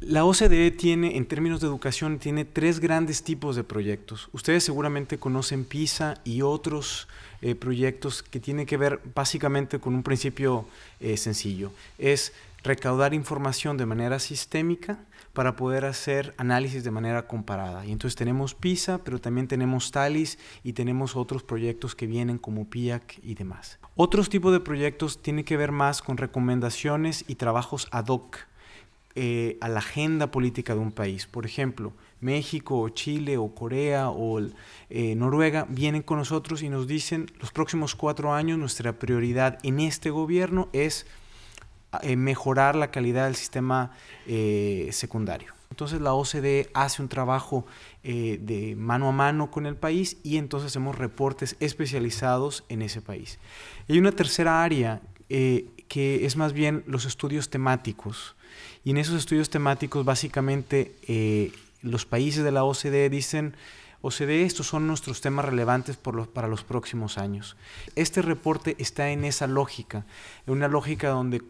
La OCDE tiene, en términos de educación, tiene tres grandes tipos de proyectos. Ustedes seguramente conocen PISA y otros proyectos que tienen que ver básicamente con un principio sencillo. Es recaudar información de manera sistémica para poder hacer análisis de manera comparada. Y entonces tenemos PISA, pero también tenemos TALIS y tenemos otros proyectos que vienen como PIAC y demás. Otros tipos de proyectos tienen que ver más con recomendaciones y trabajos ad hoc a la agenda política de un país. Por ejemplo, México o Chile o Corea o Noruega vienen con nosotros y nos dicen los próximos 4 años nuestra prioridad en este gobierno es mejorar la calidad del sistema secundario. Entonces la OCDE hace un trabajo de mano a mano con el país y entonces hacemos reportes especializados en ese país. Y hay una tercera área que es más bien los estudios temáticos. Y en esos estudios temáticos básicamente los países de la OCDE dicen: OCDE, estos son nuestros temas relevantes para los próximos años. Este reporte está en esa lógica, en una lógica donde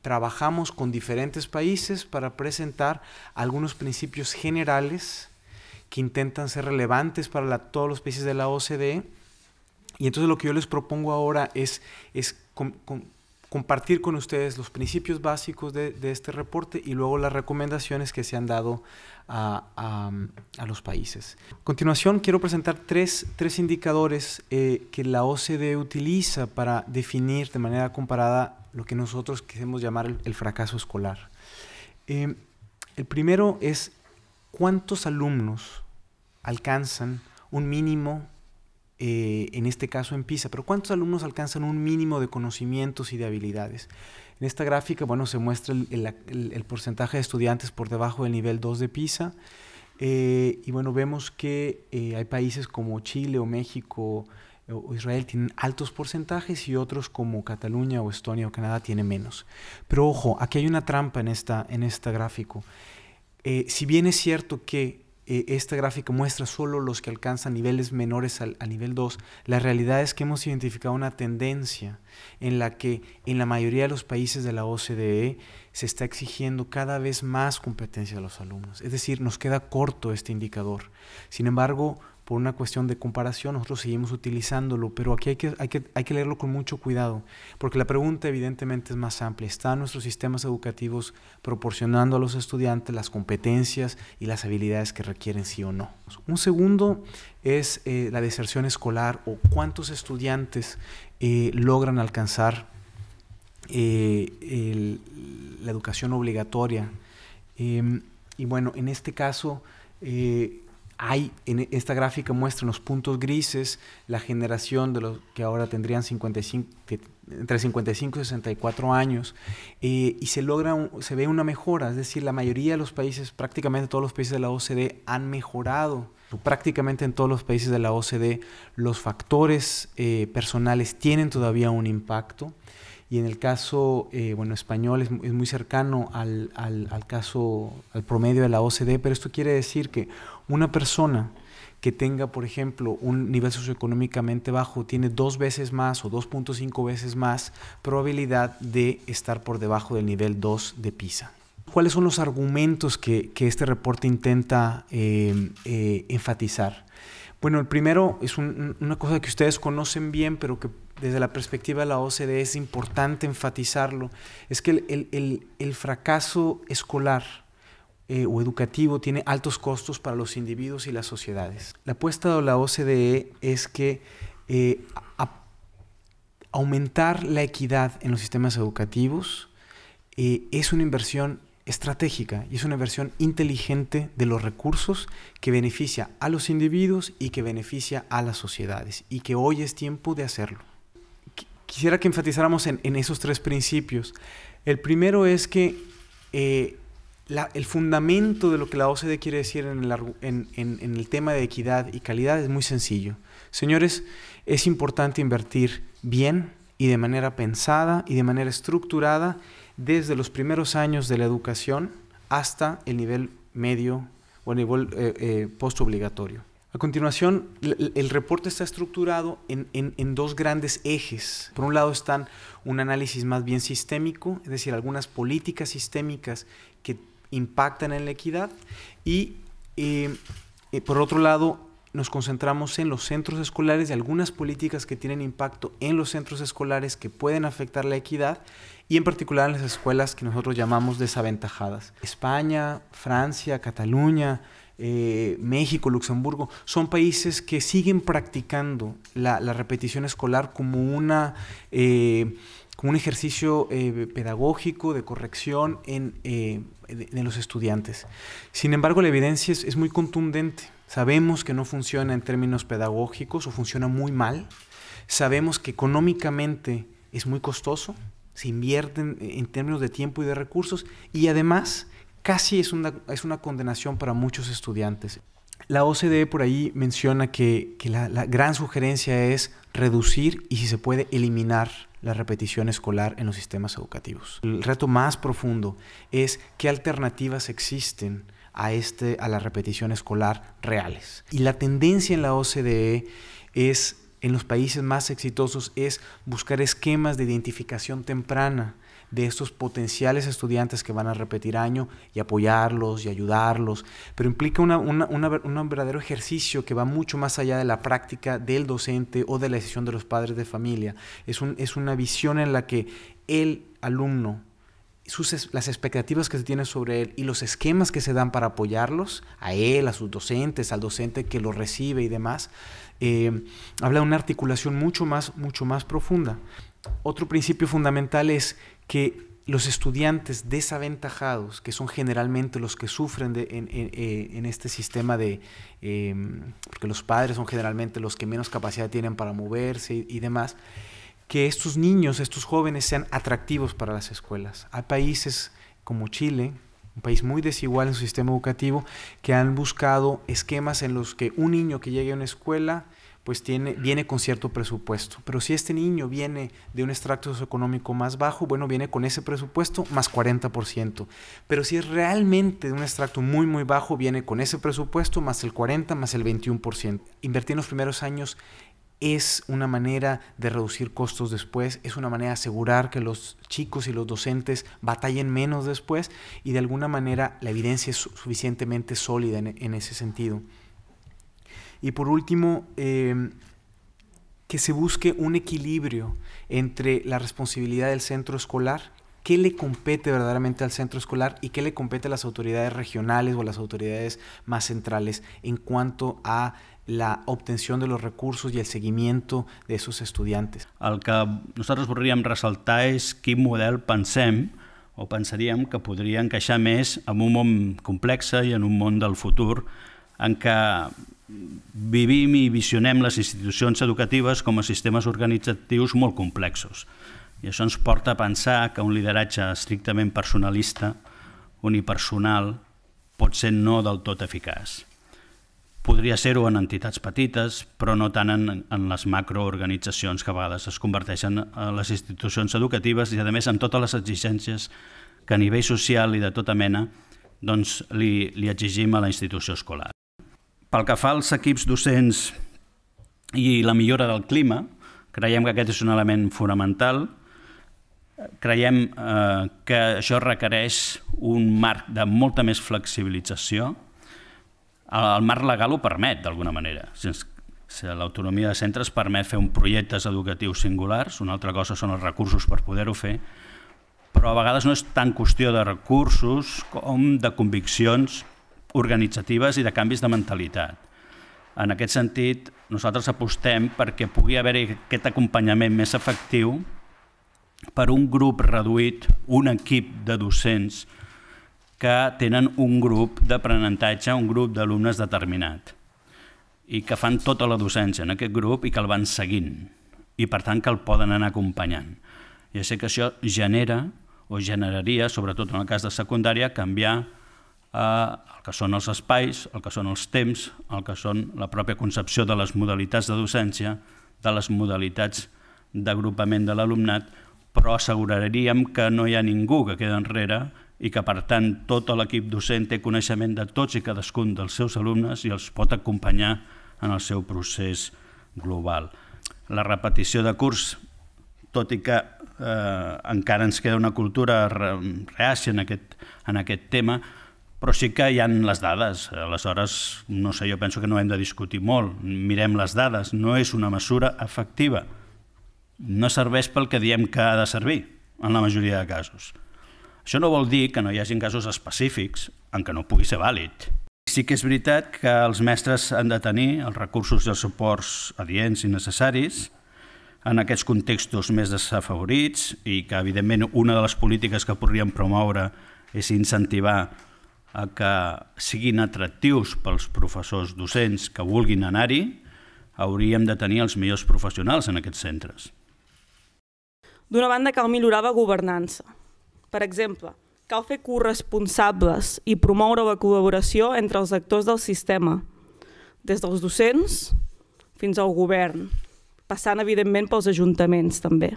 trabajamos con diferentes países para presentar algunos principios generales que intentan ser relevantes para todos los países de la OCDE. Y entonces lo que yo les propongo ahora es compartir con ustedes los principios básicos de este reporte y luego las recomendaciones que se han dado a los países. A continuación, quiero presentar tres indicadores que la OCDE utiliza para definir de manera comparada lo que nosotros queremos llamar el fracaso escolar. El primero es cuántos alumnos alcanzan un mínimo, en este caso en PISA, pero ¿cuántos alumnos alcanzan un mínimo de conocimientos y de habilidades? En esta gráfica, bueno, se muestra el porcentaje de estudiantes por debajo del nivel 2 de PISA, y bueno, vemos que hay países como Chile o México o Israel tienen altos porcentajes y otros como Cataluña o Estonia o Canadá tienen menos. Pero ojo, aquí hay una trampa en esta gráfico. Si bien es cierto que esta gráfica muestra solo los que alcanzan niveles menores al nivel 2, la realidad es que hemos identificado una tendencia en la que en la mayoría de los países de la OCDE se está exigiendo cada vez más competencia a los alumnos. Es decir, nos queda corto este indicador. Sin embargo, por una cuestión de comparación, nosotros seguimos utilizándolo, pero aquí hay que leerlo con mucho cuidado, porque la pregunta evidentemente es más amplia. ¿Están nuestros sistemas educativos proporcionando a los estudiantes las competencias y las habilidades que requieren, sí o no? Un segundo es la deserción escolar, o cuántos estudiantes logran alcanzar la educación obligatoria. Y bueno, en este caso, en esta gráfica muestra los puntos grises, la generación de los que ahora tendrían entre 55 y 64 años, y se ve una mejora, es decir, la mayoría de los países, prácticamente todos los países de la OCDE han mejorado. Prácticamente en todos los países de la OCDE los factores personales tienen todavía un impacto. Y en el caso español es muy cercano al promedio de la OCDE, pero esto quiere decir que una persona que tenga, por ejemplo, un nivel socioeconómicamente bajo tiene 2 veces más o 2.5 veces más probabilidad de estar por debajo del nivel 2 de PISA. ¿Cuáles son los argumentos que este reporte intenta enfatizar? Bueno, el primero es una cosa que ustedes conocen bien, pero que desde la perspectiva de la OCDE es importante enfatizarlo, es que el fracaso escolar o educativo tiene altos costos para los individuos y las sociedades. La apuesta de la OCDE es que aumentar la equidad en los sistemas educativos es una inversión estratégica y es una inversión inteligente de los recursos que beneficia a los individuos y que beneficia a las sociedades, y que hoy es tiempo de hacerlo. Quisiera que enfatizáramos en esos 3 principios. El primero es que el fundamento de lo que la OCDE quiere decir en el tema de equidad y calidad es muy sencillo. Señores, es importante invertir bien y de manera pensada y de manera estructurada desde los primeros años de la educación hasta el nivel medio o el nivel postobligatorio. A continuación, el reporte está estructurado en 2 grandes ejes. Por un lado están un análisis más bien sistémico, es decir, algunas políticas sistémicas que impactan en la equidad y por otro lado nos concentramos en los centros escolares y algunas políticas que tienen impacto en los centros escolares que pueden afectar la equidad y en particular en las escuelas que nosotros llamamos desaventajadas. España, Francia, Cataluña, México, Luxemburgo, son países que siguen practicando la repetición escolar como un ejercicio pedagógico de corrección en los estudiantes. Sin embargo, la evidencia es muy contundente. Sabemos que no funciona en términos pedagógicos o funciona muy mal. Sabemos que económicamente es muy costoso, se invierte en términos de tiempo y de recursos y además casi es una condenación para muchos estudiantes. La OCDE por ahí menciona que la gran sugerencia es reducir y, si se puede, eliminar la repetición escolar en los sistemas educativos. El reto más profundo es qué alternativas existen a la repetición escolar reales. Y la tendencia en la OCDE en los países más exitosos es buscar esquemas de identificación temprana de estos potenciales estudiantes que van a repetir año y apoyarlos y ayudarlos, pero implica un verdadero ejercicio que va mucho más allá de la práctica del docente o de la decisión de los padres de familia. Es una visión en la que el alumno, las expectativas que se tienen sobre él y los esquemas que se dan para apoyarlos, a él, a sus docentes, al docente que lo recibe y demás, habla de una articulación mucho más profunda. Otro principio fundamental es que los estudiantes desaventajados, que son generalmente los que sufren en este sistema porque los padres son generalmente los que menos capacidad tienen para moverse y demás, que estos niños, estos jóvenes sean atractivos para las escuelas. Hay países como Chile, un país muy desigual en su sistema educativo, que han buscado esquemas en los que un niño que llegue a una escuela pues viene con cierto presupuesto. Pero si este niño viene de un extracto socioeconómico más bajo, bueno, viene con ese presupuesto más 40%. Pero si es realmente de un extracto muy bajo, viene con ese presupuesto más el 40%, más el 21%. Invertir en los primeros años es una manera de reducir costos después, es una manera de asegurar que los chicos y los docentes batallen menos después y de alguna manera la evidencia es suficientemente sólida en ese sentido. Y por último, que se busque un equilibrio entre la responsabilidad del centro escolar, qué le compete verdaderamente al centro escolar y qué le compete a las autoridades regionales o a las autoridades más centrales en cuanto a la obtenció de los recursos i el seguimiento de esos estudiantes. El que nosaltres voldríem ressaltar és quin model pensem o pensaríem que podria encaixar més en un món complex i en un món del futur en què vivim i visionem les institucions educatives com a sistemes organitzatius molt complexos. I això ens porta a pensar que un lideratge estrictament personalista, unipersonal, pot ser no del tot eficaç. Podria ser-ho en entitats petites, però no tant en les macroorganitzacions que a vegades es converteixen en les institucions educatives i, a més, en totes les exigències que a nivell social i de tota mena li exigim a la institució escolar. Pel que fa als equips docents i la millora del clima, creiem que aquest és un element fonamental. Creiem que això requereix un marc de molta més flexibilització. El marc legal ho permet, d'alguna manera. L'autonomia de centres permet fer projectes educatius singulars, una altra cosa són els recursos per poder-ho fer, però a vegades no és tant qüestió de recursos com de conviccions organitzatives i de canvis de mentalitat. En aquest sentit, nosaltres apostem perquè pugui haver-hi aquest acompanyament més efectiu per un grup reduït, un equip de docents que tenen un grup d'aprenentatge, un grup d'alumnes determinat i que fan tota la docència en aquest grup i que el van seguint i per tant que el poden anar acompanyant. Ja sé que això genera o generaria, sobretot en el cas de secundària, canviar el que són els espais, el que són els temps, el que són la pròpia concepció de les modalitats de docència, de les modalitats d'agrupament de l'alumnat, però asseguraríem que no hi ha ningú que queda enrere i que, per tant, tot l'equip docent té coneixement de tots i cadascun dels seus alumnes i els pot acompanyar en el seu procés global. La repetició de curs, tot i que encara ens queda una cultura reàcia en aquest tema, Però sí que hi ha les dades. Aleshores, no sé, jo penso que no hem de discutir molt. Mirem les dades. No és una mesura efectiva. No serveix pel que diem que ha de servir, en la majoria de casos. Això no vol dir que no hi hagi casos específics en què no pugui ser vàlid. Sí que és veritat que els mestres han de tenir els recursos i els suports adients i necessaris en aquests contextos més desafavorits i que, evidentment, una de les polítiques que podríem promoure és incentivar a que siguin atractius pels professors docents que vulguin anar-hi. Hauríem de tenir els millors professionals en aquests centres. D'una banda, cal millorar la governança. Per exemple, cal fer corresponsables i promoure la col·laboració entre els actors del sistema, des dels docents fins al govern, passant, evidentment, pels ajuntaments, també.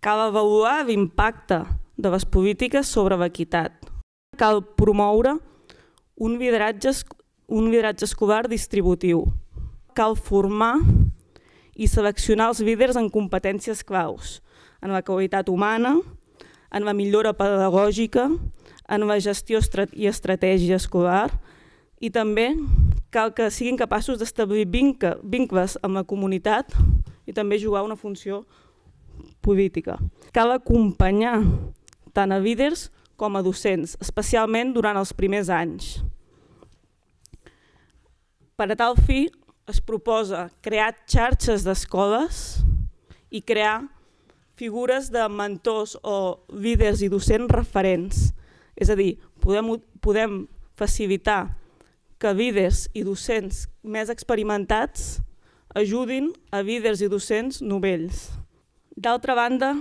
Cal avaluar l'impacte de les polítiques sobre l'equitat. Cal promoure un lideratge escolar distributiu. Cal formar i seleccionar els líders en competències claus, en la qualitat humana, en la millora pedagògica, en la gestió i estratègia escolar, i també cal que siguin capaços d'establir vincles amb la comunitat i també jugar una funció política. Cal acompanyar tant a líders com a docents, especialment durant els primers anys. Per a tal fi, es proposa crear xarxes d'escoles i crear figures de mentors o líders i docents referents. És a dir, podem facilitar que líders i docents més experimentats ajudin a líders i docents novells. D'altra banda,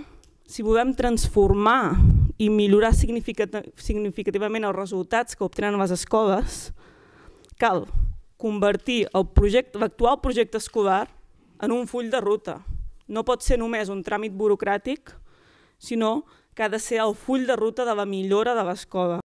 si volem transformar i millorar significativament els resultats que obtenen les escoles, cal convertir l'actual projecte escolar en un full de ruta. No pot ser només un tràmit burocràtic, sinó que ha de ser el full de ruta de la millora de l'escola.